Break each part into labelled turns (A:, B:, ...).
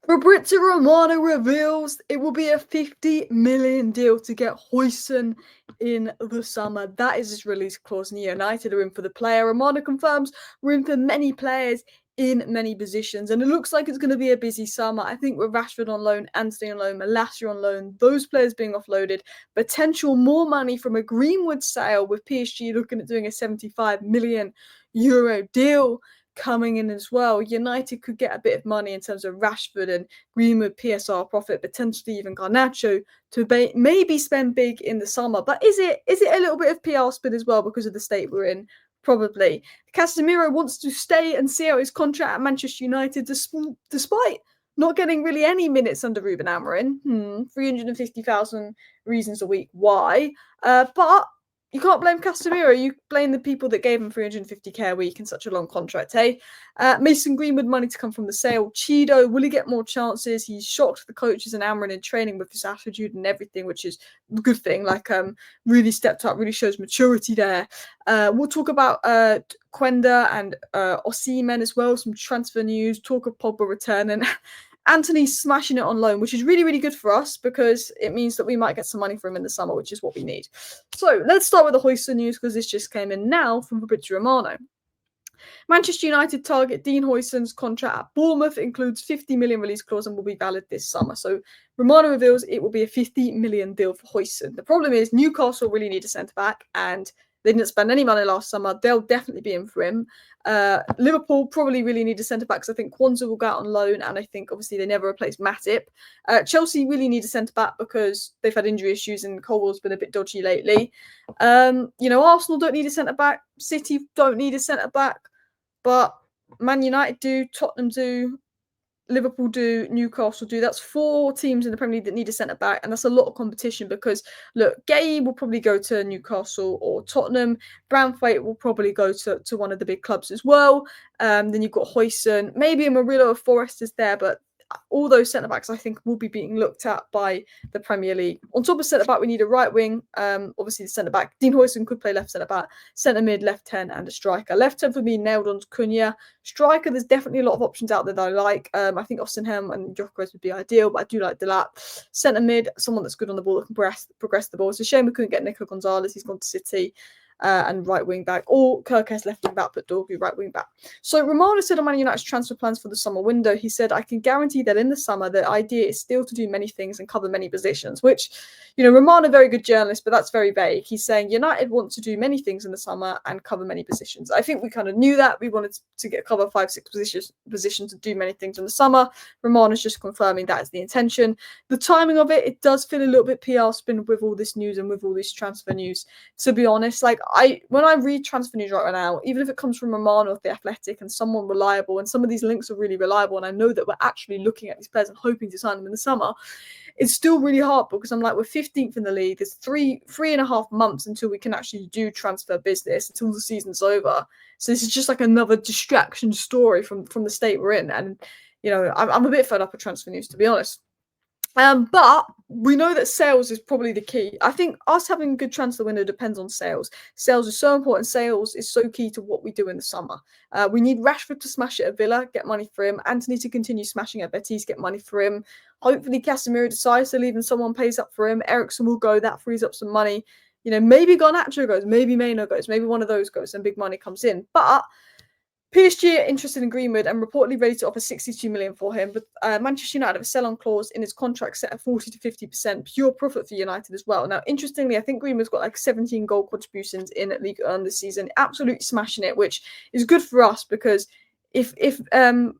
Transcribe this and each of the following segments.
A: Fabrizio Romano reveals it will be a 50 million deal to get Huijsen in the summer. That is his release clause, and United are in for the player. Romano confirms we're in for many players in many positions, and it looks like it's going to be a busy summer. I think with Rashford on loan, Antony on loan, Malacia on loan, those players being offloaded, potential more money from a Greenwood sale with PSG looking at doing a 75 million euro deal coming in as well. United could get a bit of money in terms of Rashford and Greenwood PSR profit, potentially even Garnacho to maybe spend big in the summer. But is it a little bit of PR spin as well because of the state we're in? Probably. Casemiro wants to stay and see out his contract at Manchester United despite not getting really any minutes under Ruben Amorim. 350,000 reasons a week why. But you can't blame Casemiro. You blame the people that gave him 350k a week in such a long contract, hey? Mason Greenwood money to come from the sale. Chido, will he get more chances? He's shocked the coaches and Amorim in training with his attitude and everything, which is a good thing. Like, really stepped up, really shows maturity there. We'll talk about Quenda and Osimhen as well. Some transfer news. Talk of Pogba returning. Antony smashing it on loan, which is really, really good for us because it means that we might get some money for him in the summer, which is what we need. So let's start with the Huijsen news because this just came in now from Fabrizio Romano. Manchester United target Dean Huijsen's contract at Bournemouth includes 50 million release clause and will be valid this summer. So Romano reveals it will be a 50 million deal for Huijsen. The problem is Newcastle really need a centre-back and they didn't spend any money last summer. They'll definitely be in for him. Liverpool probably really need a centre-back because I think Kwanzaa will go out on loan and I think obviously they never replaced Matip. Chelsea really need a centre-back because they've had injury issues and Colwell's been a bit dodgy lately. Arsenal don't need a centre-back. City don't need a centre-back. But Man United do, Tottenham do, Liverpool do, Newcastle do. That's 4 teams in the Premier League that need a centre back, and that's a lot of competition because look, Gay will probably go to Newcastle or Tottenham. Branthwaite will probably go to one of the big clubs as well. Then you've got Huijsen, maybe a Murillo or Forrest is there, but all those centre backs I think will be being looked at by the Premier League. On top of centre back, we need a right wing. Obviously the centre back. Dean Huijsen could play left centre back, centre mid, left 10, and a striker. Left 10 for me nailed on to Cunha. Striker, there's definitely a lot of options out there that I like. I think Osimhen and Gyökeres would be ideal, but I do like Delap. Centre mid, someone that's good on the ball that can progress the ball. It's a shame we couldn't get Nico Gonzalez. He's gone to City. And right wing back, or Kirkes left wing back, but Dorgu right wing back. So Romano said on Man United's transfer plans for the summer window, he said, I can guarantee that in the summer, the idea is still to do many things and cover many positions, which, Romano, very good journalist, but that's very vague. He's saying United want to do many things in the summer and cover many positions. I think we kind of knew that. We wanted to cover 5-6 positions and do many things in the summer. Romano's just confirming that is the intention. The timing of it does feel a little bit PR spin with all this news and with all this transfer news, to be honest. Like, when I read transfer news right now, even if it comes from Romano of The Athletic and someone reliable, and some of these links are really reliable, and I know that we're actually looking at these players and hoping to sign them in the summer, it's still really hard because I'm like, we're 15th in the league. There's 3.5 months until we can actually do transfer business, until the season's over. So this is just like another distraction story from the state we're in. And, I'm a bit fed up with transfer news, to be honest. But we know that sales is probably the key. I think us having a good transfer window depends on sales. Sales is so important. Sales is so key to what we do in the summer. We need Rashford to smash it at Villa, get money for him. Antony to continue smashing at Betis, get money for him. Hopefully Casemiro decides to leave and someone pays up for him. Eriksen will go, that frees up some money. Maybe Garnacho goes, maybe Maino goes, maybe one of those goes and big money comes in. But PSG are interested in Greenwood and reportedly ready to offer 62 million for him, but Manchester United have a sell-on clause in his contract set at 40 to 50% pure profit for United as well. Now, interestingly, I think Greenwood's got like 17 goal contributions in Ligue 1 this season, absolutely smashing it, which is good for us because if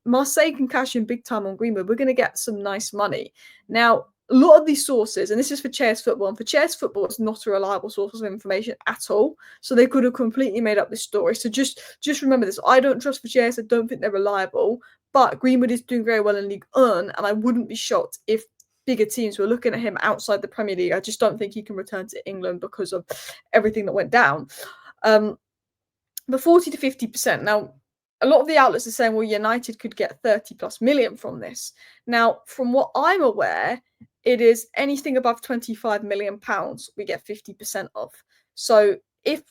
A: Marseille can cash in big time on Greenwood, we're going to get some nice money. Now, a lot of these sources, and this is for Chess Football, and for Chess Football, it's not a reliable source of information at all. So they could have completely made up this story. So just remember this. I don't trust for Chess. I don't think they're reliable. But Greenwood is doing very well in Ligue 1, and I wouldn't be shocked if bigger teams were looking at him outside the Premier League. I just don't think he can return to England because of everything that went down. The 40 to 50%. Now, a lot of the outlets are saying, well, United could get 30 plus million from this. Now, from what I'm aware, it is anything above 25 million pounds we get 50% of. So if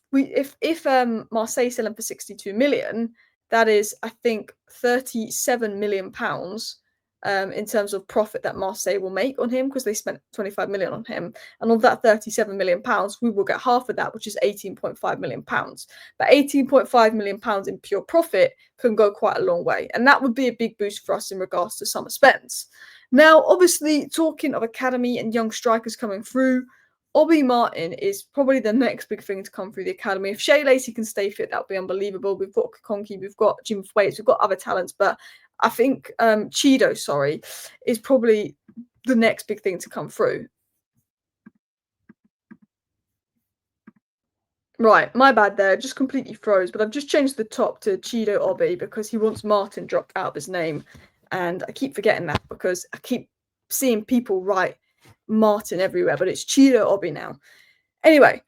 A: Marseille sell him for 62 million, that is, I think, 37 million pounds in terms of profit that Marseille will make on him, because they spent 25 million on him. And of that 37 million pounds, we will get half of that, which is 18.5 million pounds. But 18.5 million pounds in pure profit can go quite a long way. And that would be a big boost for us in regards to summer spends. Now, obviously, talking of academy and young strikers coming through, Obi Martin is probably the next big thing to come through the academy. If Shea Lacey can stay fit, that would be unbelievable. We've got Kakonki, we've got Jim Thwaites, we've got other talents, but I think Chido, is probably the next big thing to come through. Right, my bad there. Just completely froze, but I've just changed the top to Chido Obi because he wants Martin dropped out of his name. And I keep forgetting that because I keep seeing people write Martin everywhere, but it's Chido Obi now. Anyway,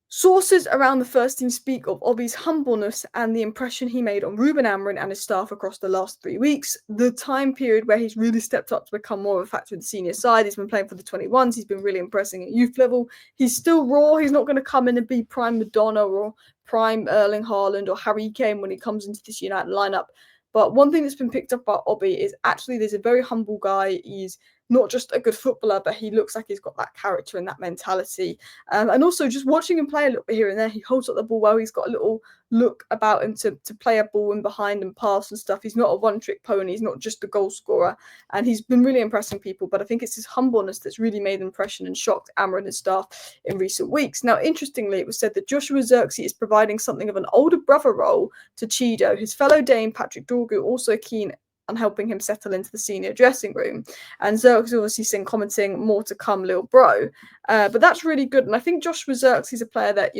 A: sources around the first team speak of Obi's humbleness and the impression he made on Ruben Amorim and his staff across the last 3 weeks, the time period where he's really stepped up to become more of a factor in the senior side. He's been playing for the 21s, he's been really impressing at youth level. He's still raw, he's not going to come in and be prime Madonna or prime Erling Haaland or Harry Kane when he comes into this United lineup. But one thing that's been picked up about Obi is actually there's a very humble guy. He's not just a good footballer, but he looks like he's got that character and that mentality. And also just watching him play a little bit here and there, he holds up the ball well. He's got a little look about him to play a ball in behind and pass and stuff. He's not a one-trick pony. He's not just a goal scorer. And he's been really impressing people. But I think it's his humbleness that's really made an impression and shocked Amorim and his staff in recent weeks. Now, interestingly, it was said that Joshua Zirkzee is providing something of an older brother role to Chido. His fellow Dane, Patrick Dorgu, also keen on helping him settle into the senior dressing room. And Zirkzee obviously seen commenting more to come, little bro. But that's really good. And I think Joshua Zirkzee is a player that,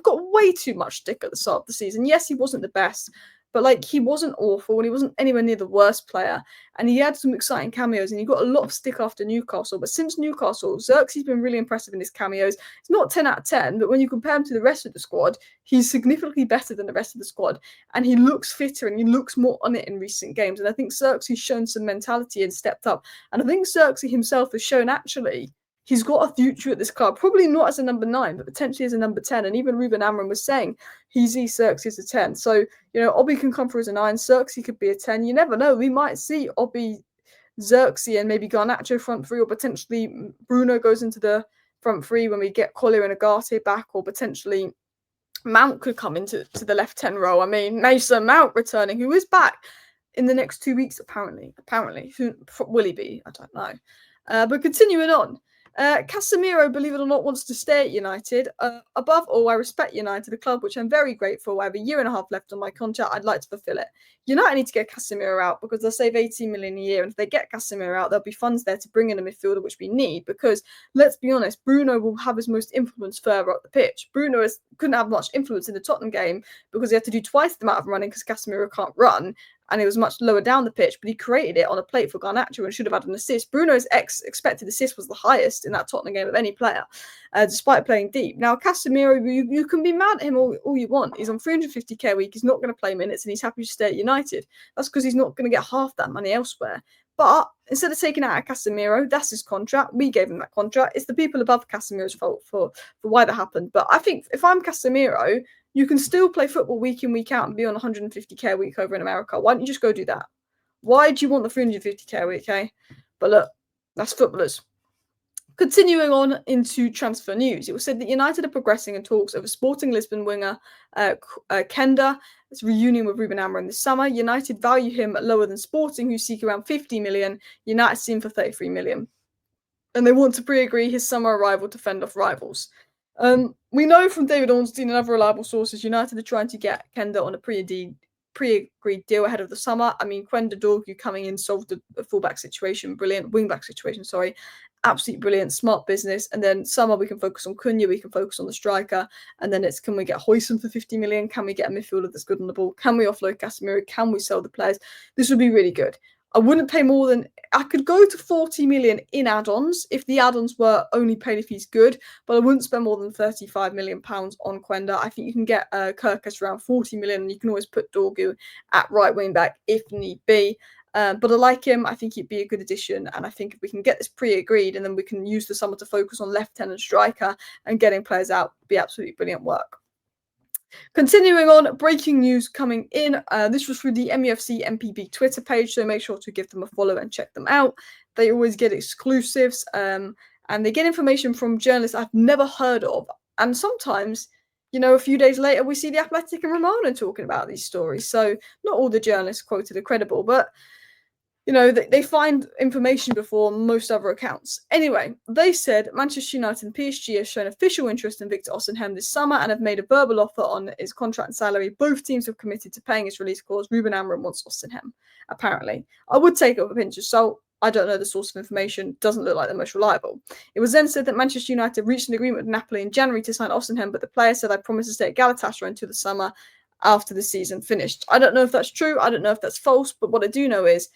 A: got way too much stick at the start of the season. Yes, he wasn't the best, but he wasn't awful and he wasn't anywhere near the worst player. And he had some exciting cameos and he got a lot of stick after Newcastle. But since Newcastle, Zirkzee's been really impressive in his cameos. It's not 10 out of 10, but when you compare him to the rest of the squad, he's significantly better than the rest of the squad. And he looks fitter and he looks more on it in recent games. And I think Zirkzee's shown some mentality and stepped up. And I think Zirkzee himself has shown actually he's got a future at this club, probably not as a number 9, but potentially as a number 10. And even Ruben Amorim was saying he sees Zirkzee as a 10. So, Obi can come through as a 9. Zirkzee could be a 10. You never know. We might see Obi, Zirkzee, and maybe Garnacho front 3, or potentially Bruno goes into the front 3 when we get Collier and Agate back, or potentially Mount could come into the left 10 row. I mean, Mason Mount returning, who is back in the next 2 weeks, apparently. Who will he be? I don't know. But continuing on. Casemiro, believe it or not, wants to stay at United. Above all, I respect United, a club which I'm very grateful. I have a year and a half left on my contract. I'd like to fulfill it. United need to get Casemiro out because they'll save 18 million a year. And if they get Casemiro out, there'll be funds there to bring in a midfielder, which we need. Because let's be honest, Bruno will have his most influence further up the pitch. Bruno couldn't have much influence in the Tottenham game because he had to do twice the amount of running because Casemiro can't run. And it was much lower down the pitch, but he created it on a plate for Garnacho and should have had an assist. Bruno's expected assist was the highest in that Tottenham game of any player, despite playing deep. Now, Casemiro, you can be mad at him all you want. He's on 350k a week. He's not going to play minutes and he's happy to stay at United. That's because he's not going to get half that money elsewhere. But instead of taking out Casemiro, that's his contract. We gave him that contract. It's the people above Casemiro's fault for why that happened. But I think if I'm Casemiro, you can still play football week in, week out and be on 150k a week over in America. Why don't you just go do that? Why do you want the 350k a week, eh? But look, that's footballers. Continuing on into transfer news, it was said that United are progressing in talks over Sporting Lisbon winger Kenda. It's reunion with Ruben Amorim this summer. United value him lower than Sporting, who seek around 50 million. United see him for 33 million. And they want to pre-agree his summer arrival to fend off rivals. We know from David Ornstein and other reliable sources, United are trying to get Kenda on a pre-agreed deal ahead of the summer. I mean, Kwenda Dorgu coming in solved the fullback situation, brilliant. Wingback situation, sorry. Absolutely brilliant, smart business. And then summer we can focus on Cunha, we can focus on the striker. And then it's, can we get Huijsen for 50 million? Can we get a midfielder that's good on the ball? Can we offload Casemiro? Can we sell the players? This would be really good. I wouldn't pay more than, I could go to 40 million in add-ons if the add-ons were only paid if he's good, but I wouldn't spend more than 35 million pounds on Kwenda. I think you can get Kirkus around 40 million and you can always put Dorgu at right wing back if need be. But I like him. I think he'd be a good addition. And I think if we can get this pre-agreed and then we can use the summer to focus on left 10 and striker and getting players out, would be absolutely brilliant work. Continuing on, breaking news coming in. This was through the MUFC MPB Twitter page, so make sure to give them a follow and check them out. They always get exclusives, and they get information from journalists I've never heard of. And sometimes, a few days later, we see the Athletic and Romano talking about these stories. So not all the journalists quoted are credible, but they find information before most other accounts. Anyway, they said Manchester United and PSG have shown official interest in Victor Osimhen this summer and have made a verbal offer on his contract and salary. Both teams have committed to paying his release clause. Ruben Amorim wants Osimhen, apparently. I would take it with a pinch of salt. I don't know the source of information. Doesn't look like the most reliable. It was then said that Manchester United reached an agreement with Napoli in January to sign Osimhen, but the player said, "I promise to stay at Galatasaray until the summer after the season finished." I don't know if that's true. I don't know if that's false. But what I do know is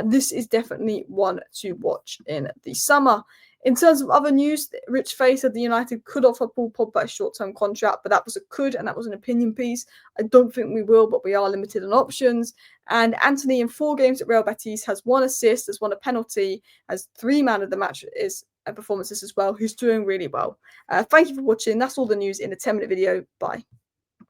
A: this is definitely one to watch in the summer. In terms of other news, Rich Fay said the United could offer Paul Pogba a short-term contract, but that was a could, and that was an opinion piece. I don't think we will, but we are limited on options. And Antony, in 4 games at Real Betis, has 1 assist, has won a penalty, has 3 man of the match performances as well, who's doing really well. Thank you for watching. That's all the news in a 10-minute video. Bye.